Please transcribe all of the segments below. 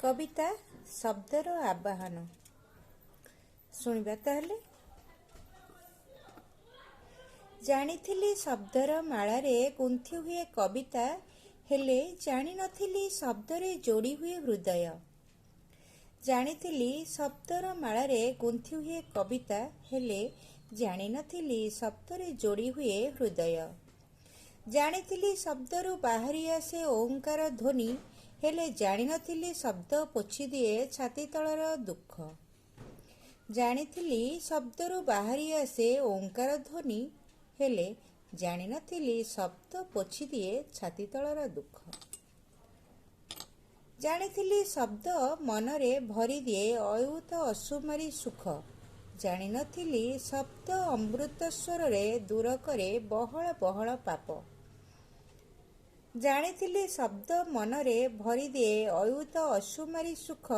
कविता शब्दर आवाहन शुणिबा ताहले। जानिथिली शब्दर मालारे गुंथि हुए कविता, हेले जानि नथिली शब्दरे जोड़ी हुए हृदय। जानिथिली शब्दर मालारे गुंथि हुए कविता, हेले जानि नथिली शब्दरे जोड़ी हुए हृदय। जानिथिली शब्दरू बाहरी आसे ओंकार ध्वनि, हेले जानि नथिली शब्द पोछि दिए छाती तलर दुख। जानिथिली शब्दरू बाहरी आसे ओंकार ध्वनि, हेले जानि नथिली शब्द पोछि दिए छाती तलर दुख। जानिथिली शब्द मनरे भरी दिए अयुत अସୁମାରୀ सुख। जानि नथिली शब्द अमृत स्वरे दूर करे बहळ बहळ पाप। जानिथिली शब्द मनरे भरी दिए अयुत अସୁମାରୀ सुख,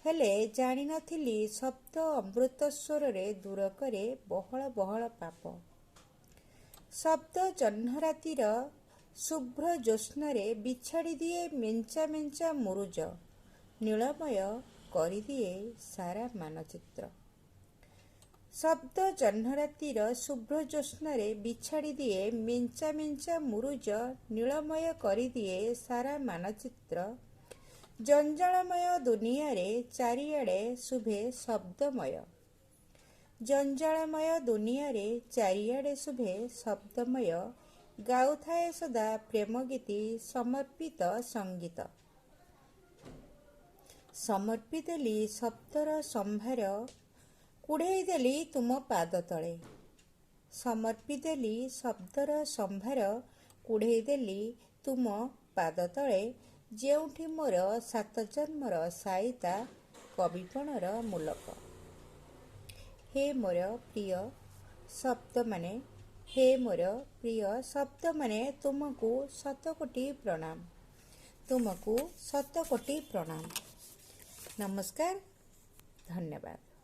हेले जानि नथिली शब्द अमृत स्वरे दूर करे बहळ बहळ पाप। शब्द जह्न रातिर शुभ्र ज्योत्स्नारे बिछाड़ी दिए मेंचा मेंचा मुरुज, नीलमय करिदिए सारा मानचित्र। शब्द जह्न रातिर शुभ्र ज्योत्स्नारे बिछाड़ी दिए मेंचा मेंचा मुरुज, नीलमय करिदिए सारा मानचित्र। जंजालमय दुनियारे चारिआडे शुभे शब्दमय। जंजालमय दुनियारे चारिआडे शुभे शब्दमय, गाउथाए सदा प्रेम गीति समर्पित संगीत। समर्पिदेली शब्दर संभार, कुढ़ेई देली तुम पाद तले। समर्पिदेली शब्दर संभार, कुढ़ेई देली तुम पाद तले। जेउठी मोर सात जन्मर साइता कविपणर मूलक। हे मोर प्रिय शब्द माने, हे मोर प्रिय शब्द माने तुमको शतकोटी प्रणाम। तुमको शतकोटी प्रणाम। नमस्कार, धन्यवाद।